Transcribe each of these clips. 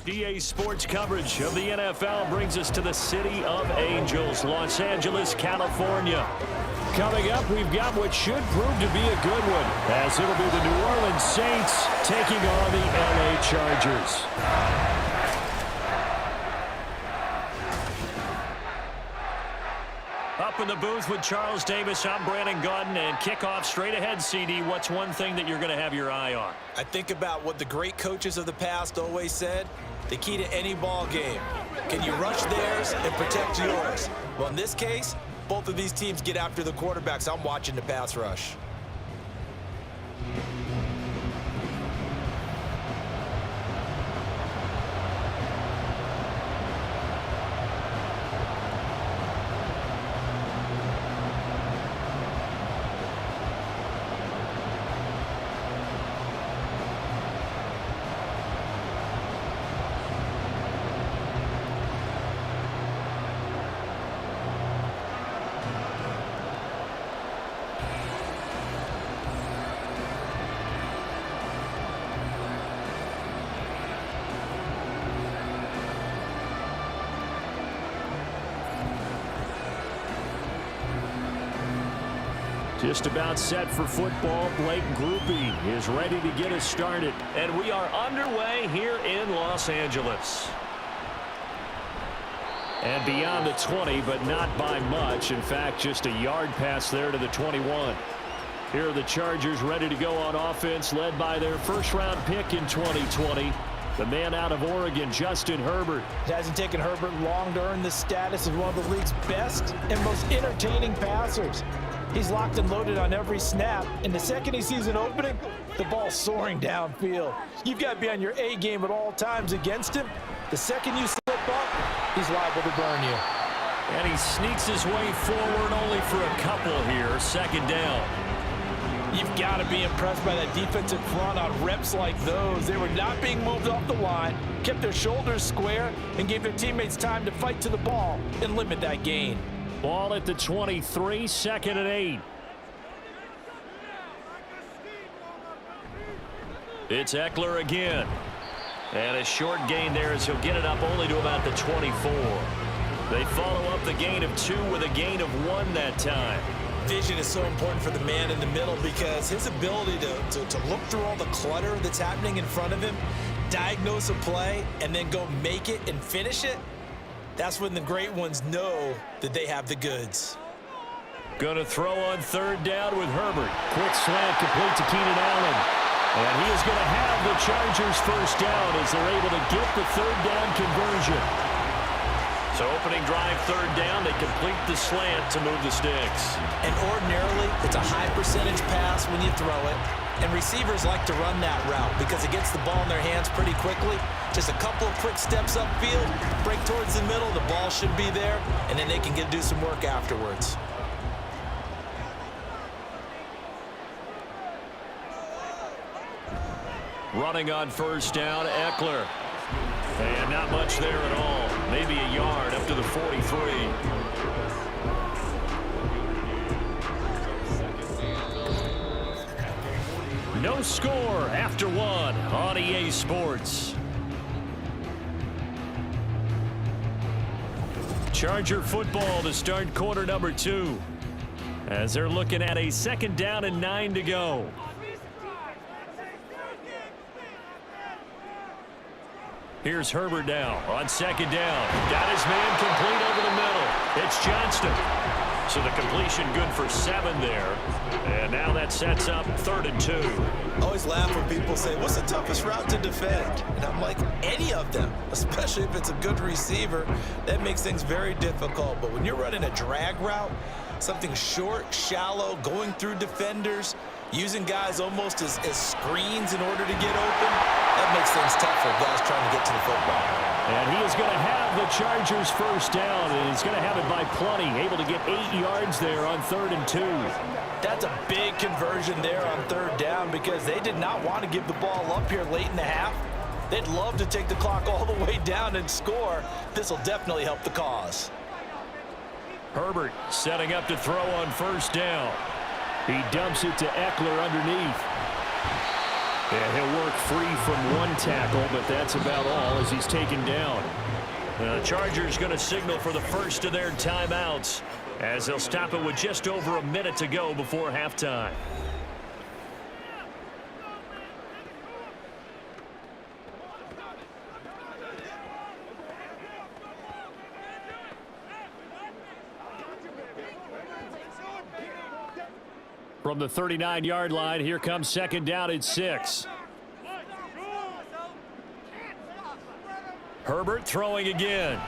EA Sports coverage of the NFL brings us to the City of Angels, Los Angeles, California. Coming up, we've got what should prove to be a good one, as it'll be the New Orleans Saints taking on the LA Chargers. Up in the booth with Charles Davis, I'm Brandon Gaudin, and kickoff straight ahead, CD. What's one thing that you're going to have your eye on? I think about what the great coaches of the past always said. The key to any ball game. Can you rush theirs and protect yours? Well, in this case, both of these teams get after the quarterbacks. I'm watching the pass rush. Just about set for football. Blake Groupie is ready to get us started. And we are underway here in Los Angeles. And beyond the 20, but not by much. In fact, just a yard pass there to the 21. Here are the Chargers ready to go on offense, led by their first-round pick in 2020. The man out of Oregon, Justin Herbert. It hasn't taken Herbert long to earn the status of one of the league's best and most entertaining passers. He's locked and loaded on every snap, and the second he sees an opening, the ball's soaring downfield. You've got to be on your A game at all times against him. The second you slip up, he's liable to burn you. And he sneaks his way forward only for a couple here, second down. You've got to be impressed by that defensive front on reps like those. They were not being moved off the line, kept their shoulders square, and gave their teammates time to fight to the ball and limit that gain. Ball at the 23, second and 8. It's Eckler again. And a short gain there as he'll get it up only to about the 24. They follow up the gain of 2 with a gain of 1 that time. Vision is so important for the man in the middle because his ability to look through all the clutter that's happening in front of him, diagnose a play, and then go make it and finish it, that's when the great ones know that they have the goods. Going to throw on third down with Herbert. Quick slant complete to Keenan Allen. And he is going to have the Chargers first down as they're able to get the third down conversion. So opening drive, third down, they complete the slant to move the sticks. And ordinarily, it's a high percentage pass when you throw it. And receivers like to run that route because it gets the ball in their hands pretty quickly. Just a couple of quick steps upfield, break towards the middle, the ball should be there, and then they can do some work afterwards. Running on first down, Eckler. And not much there at all. Maybe a yard up to the 43. No score after 1 on EA Sports. Charger football to start quarter number 2. As they're looking at a second down and 9 to go. Here's Herbert now on second down. Got his man complete over the middle. It's Johnston. So the completion good for 7 there. And now that sets up 3rd and 2. I always laugh when people say, what's the toughest route to defend? And I'm like, any of them, especially if it's a good receiver. That makes things very difficult. But when you're running a drag route, something short, shallow, going through defenders, using guys almost as screens in order to get open, that makes things tough for guys trying to get to the football. And he is going to have the Chargers first down, and he's going to have it by plenty, able to get 8 yards there on 3rd and 2. That's a big conversion there on 3rd down because they did not want to give the ball up here late in the half. They'd love to take the clock all the way down and score. This will definitely help the cause. Herbert setting up to throw on first down. He dumps it to Eckler underneath. Yeah, he'll work free from one tackle, but that's about all as he's taken down. The Chargers going to signal for the first of their timeouts as they'll stop it with just over a minute to go before halftime. From the 39-yard line, here comes second down at 6. Herbert throwing again.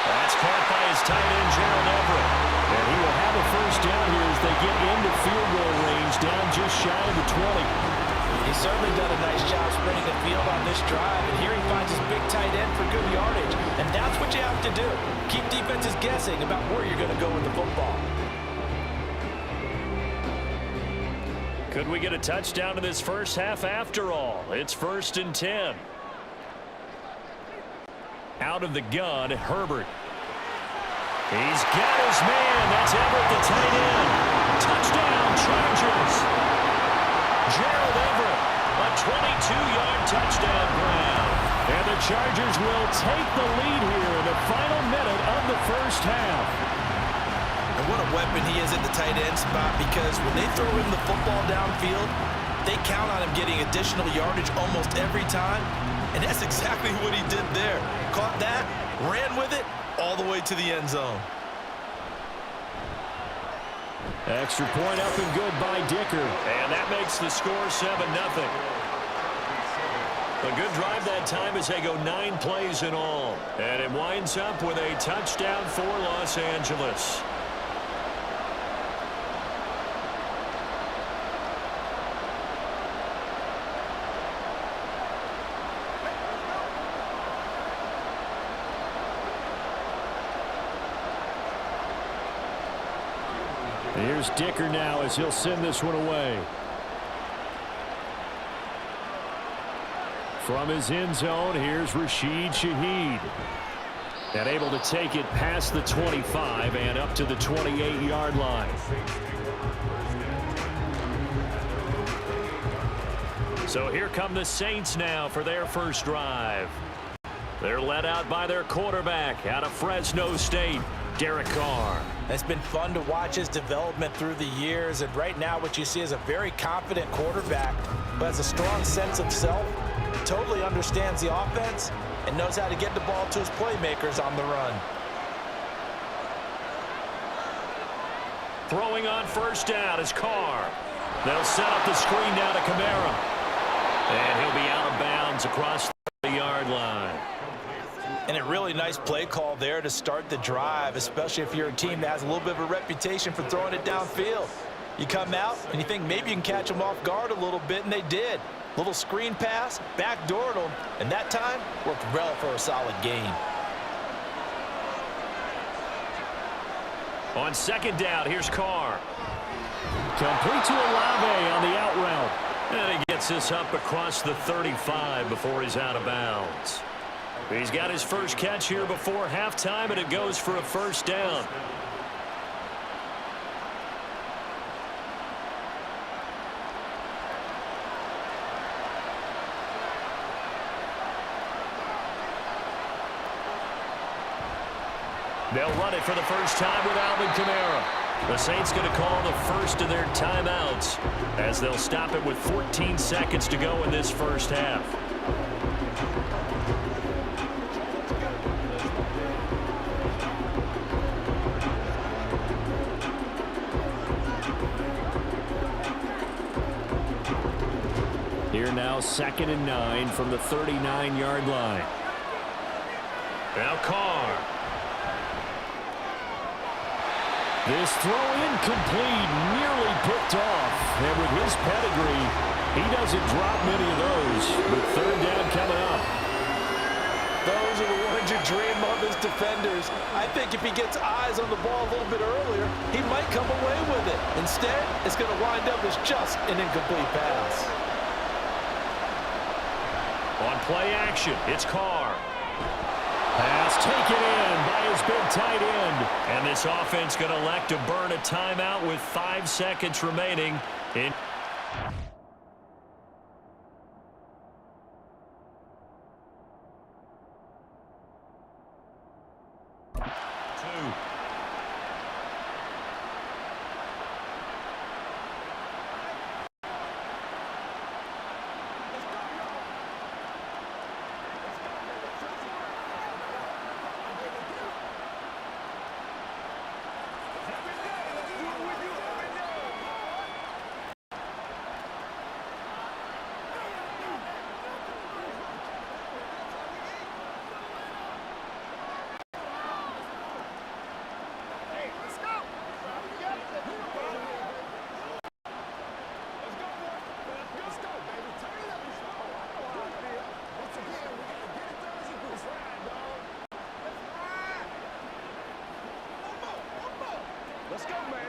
That's caught by his tight end, Gerald Everett. And he will have a first down here as they get into field goal range, down just shy of the 20. He's certainly done a nice job spreading the field on this drive, and here he finds his big tight end for good yardage. And that's what you have to do. Keep defenses guessing about where you're going to go with the football. Could we get a touchdown in this first half after all? It's 1st and 10. Out of the gun, Herbert. He's got his man. That's Everett, the tight end. Touchdown, Chargers. Gerald Everett, a 22-yard touchdown grab. And the Chargers will take the lead here in the final minute of the first half. And what a weapon he is at the tight end spot, because when they throw him the football downfield, they count on him getting additional yardage almost every time. And that's exactly what he did there. Caught that, ran with it, all the way to the end zone. Extra point up and good by Dicker. And that makes the score 7-0. A good drive that time as they go 9 plays in all. And it winds up with a touchdown for Los Angeles. Here's Dicker now as he'll send this one away. From his end zone, here's Rashid Shaheed. And able to take it past the 25 and up to the 28-yard line. So here come the Saints now for their first drive. They're led out by their quarterback out of Fresno State, Derek Carr. It's been fun to watch his development through the years, and right now what you see is a very confident quarterback who has a strong sense of self, totally understands the offense, and knows how to get the ball to his playmakers on the run. Throwing on first down is Carr. They'll set up the screen now to Kamara. And he'll be out of bounds across the yard line. And a really nice play call there to start the drive, especially if you're a team that has a little bit of a reputation for throwing it downfield. You come out and you think maybe you can catch them off guard a little bit, and they did. Little screen pass, backdoored them, and that time worked well for a solid gain. On second down, here's Carr. Complete to Olave on the out route. And he gets this up across the 35 before he's out of bounds. He's got his first catch here before halftime, and it goes for a first down. They'll run it for the first time with Alvin Kamara. The Saints going to call the first of their timeouts as they'll stop it with 14 seconds to go in this first half. Here now, 2nd and 9 from the 39-yard line. Now Carr. This throw incomplete, nearly picked off. And with his pedigree, he doesn't drop many of those. With third down coming up. Those are the ones you dream of as defenders. I think if he gets eyes on the ball a little bit earlier, he might come away with it. Instead, it's going to wind up as just an incomplete pass. On play action, it's Carr. Pass taken in by his big tight end. And this offense going to elect to burn a timeout with 5 seconds remaining. Let's go, man.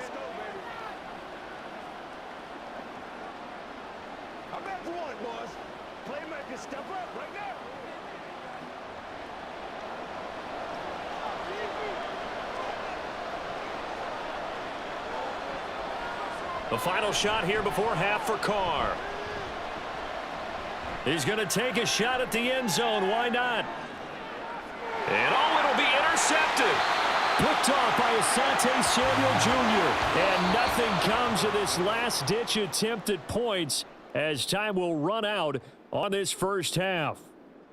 I'm back for one, boys. Playmakers, step up right now. The final shot here before half for Carr. He's going to take a shot at the end zone. Why not? And it'll be intercepted. Picked off by Asante Samuel Jr. And nothing comes of this last-ditch attempt at points as time will run out on this first half.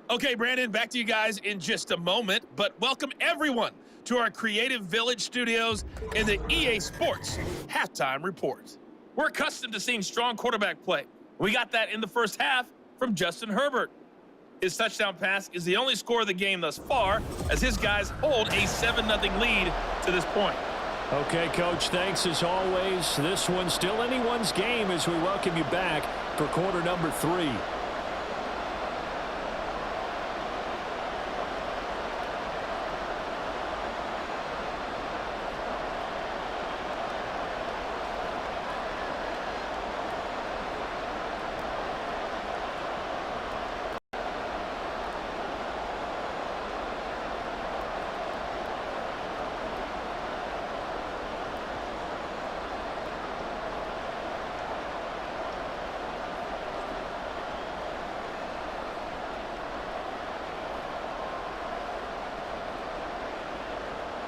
Okay, Brandon, back to you guys in just a moment. But welcome everyone to our Creative Village studios in the EA Sports Halftime Report. We're accustomed to seeing strong quarterback play. We got that in the first half from Justin Herbert. His touchdown pass is the only score of the game thus far, as his guys hold a 7-0 lead to this point. Okay, Coach, thanks as always. This one's still anyone's game as we welcome you back for quarter number 3.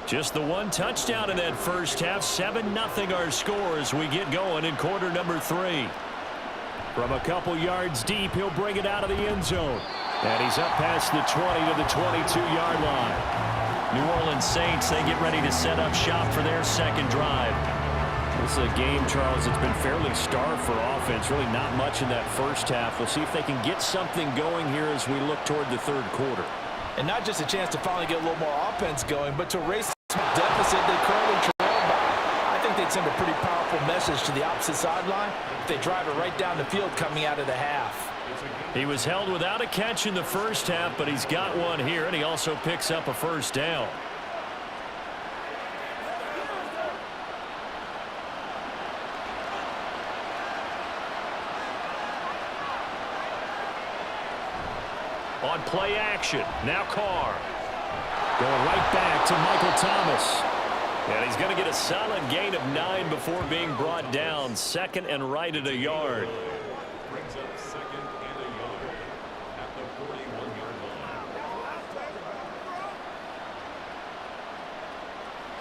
Just the one touchdown in that first half. 7-0 our score as we get going in quarter number 3. From a couple yards deep, he'll bring it out of the end zone. And he's up past the 20 to the 22-yard line. New Orleans Saints, they get ready to set up shop for their second drive. This is a game, Charles, that's been fairly starved for offense. Really not much in that first half. We'll see if they can get something going here as we look toward the third quarter. And not just a chance to finally get a little more offense going, but to erase the deficit they currently trail by. I think they'd send a pretty powerful message to the opposite sideline if they drive it right down the field coming out of the half. He was held without a catch in the first half, but he's got one here, and he also picks up a first down. On play action, now Carr. Going right back to Michael Thomas. And he's going to get a solid gain of 9 before being brought down. Second and right at a yard. Brings up second and a yard at the 41-yard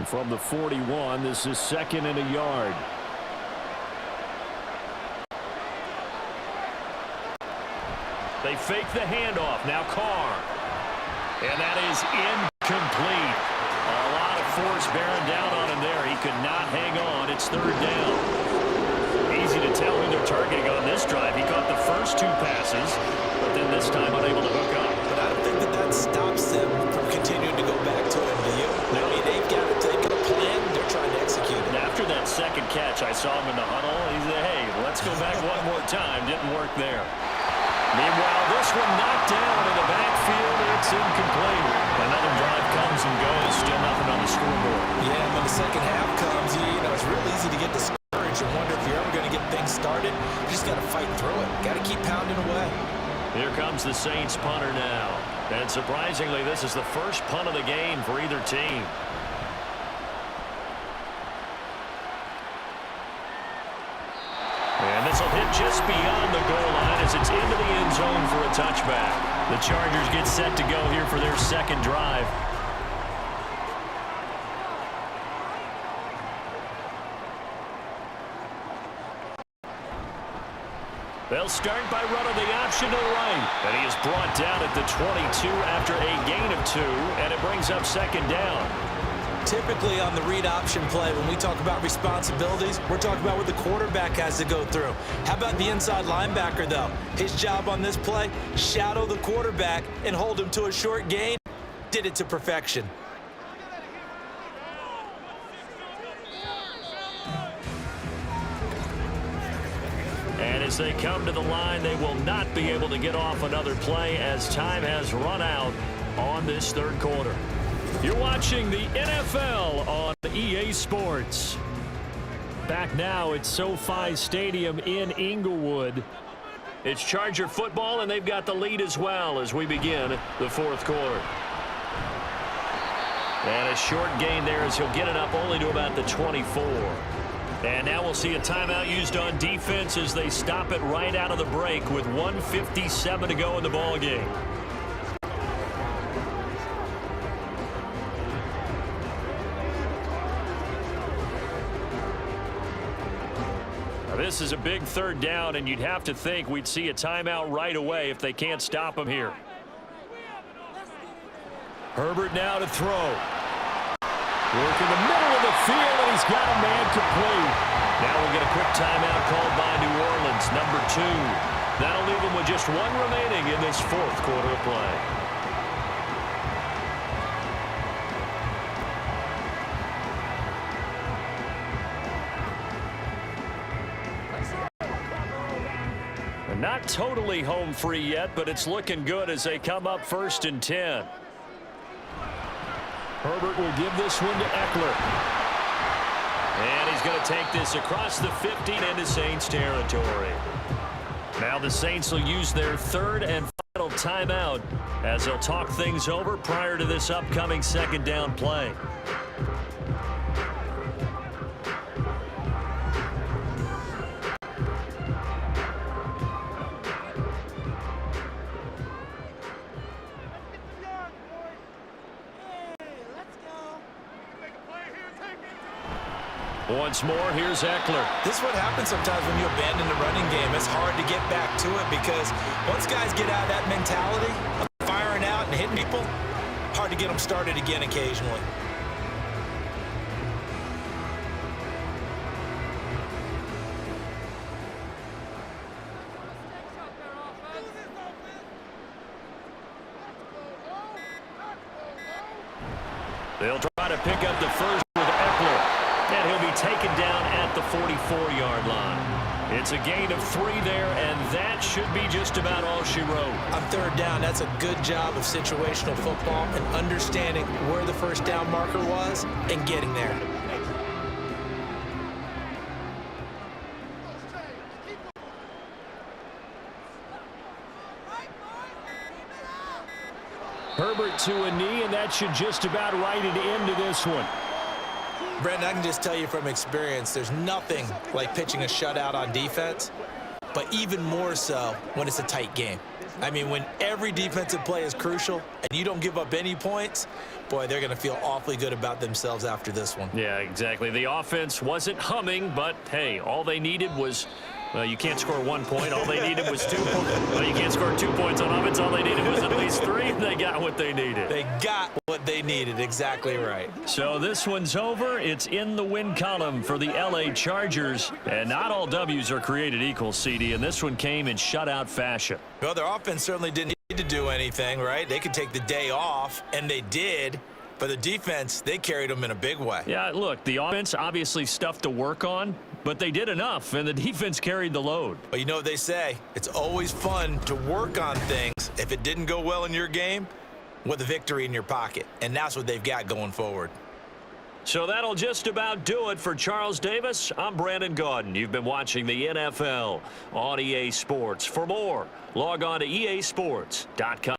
line. From the 41, this is second and a yard. They fake the handoff. Now Carr. And that is incomplete. A lot of force bearing down on him there. He could not hang on. It's third down. Easy to tell who they're targeting on this drive. He caught the first 2 passes, but then this time unable to hook up. But I don't think that stops them from continuing to go back to him, do you? I mean, they've got a plan. They're trying to execute it. After that second catch, I saw him in the huddle. He said, hey, let's go back one more time. Didn't work there. Meanwhile, this one knocked down in the backfield. It's incomplete. Another drive comes and goes. Still nothing on the scoreboard. Yeah, and when the second half comes, you know, it's real easy to get discouraged and wonder if you're ever going to get things started. You just got to fight through it. Got to keep pounding away. Here comes the Saints punter now. And surprisingly, this is the first punt of the game for either team. And this will hit just beyond the goal line as it's into the end zone for a touchback. The Chargers get set to go here for their second drive. They'll start by running the option to the right. And he is brought down at the 22 after a gain of 2, and it brings up second down. Typically on the read option play, when we talk about responsibilities, we're talking about what the quarterback has to go through. How about the inside linebacker, though? His job on this play, shadow the quarterback and hold him to a short gain. Did it to perfection. And as they come to the line, they will not be able to get off another play as time has run out on this third quarter. You're watching the NFL on EA Sports. Back now at SoFi Stadium in Inglewood. It's Charger football, and they've got the lead as well as we begin the fourth quarter. And a short gain there as he'll get it up only to about the 24. And now we'll see a timeout used on defense as they stop it right out of the break with 1:57 to go in the ball game. This is a big third down, and you'd have to think we'd see a timeout right away if they can't stop him here. Herbert now to throw. Work in the middle of the field, and he's got a man complete. Now we'll get a quick timeout called by New Orleans, number 2. That'll leave them with just one remaining in this fourth quarter of play. Not totally home free yet, but it's looking good as they come up 1st and 10. Herbert will give this one to Eckler. And he's going to take this across the 50 into Saints territory. Now the Saints will use their third and final timeout as they'll talk things over prior to this upcoming second down play. Once more, here's Eckler. This is what happens sometimes when you abandon the running game. It's hard to get back to it because once guys get out of that mentality of firing out and hitting people, hard to get them started again occasionally. They'll try to pick up the first with Eckler. And he'll be taken down at the 44-yard line. It's a gain of 3 there, and that should be just about all she wrote. On third down, that's a good job of situational football and understanding where the first down marker was and getting there. Herbert to a knee, and that should just about write it into this one. Brandon, I can just tell you from experience, there's nothing like pitching a shutout on defense, but even more so when it's a tight game. I mean, when every defensive play is crucial and you don't give up any points, boy, they're going to feel awfully good about themselves after this one. Yeah, exactly. The offense wasn't humming, but, hey, all they needed was, well, you can't score 1 point. All they needed was 2 points. Well, you can't score 2 points on offense. All they needed was at least 3. They got what they needed. They got what they needed. Exactly right. So this one's over. It's in the win column for the LA Chargers. And not all W's are created equal, CD, and this one came in shutout fashion. Well, their offense certainly didn't need to do anything, right? They could take the day off, and they did. But the defense, they carried them in a big way. Yeah, look, the offense obviously stuff to work on, but they did enough, and the defense carried the load. But you know what they say, it's always fun to work on things if it didn't go well in your game with a victory in your pocket, and that's what they've got going forward. So that'll just about do it for Charles Davis. I'm Brandon Gaudin. You've been watching the NFL on EA Sports. For more, log on to easports.com.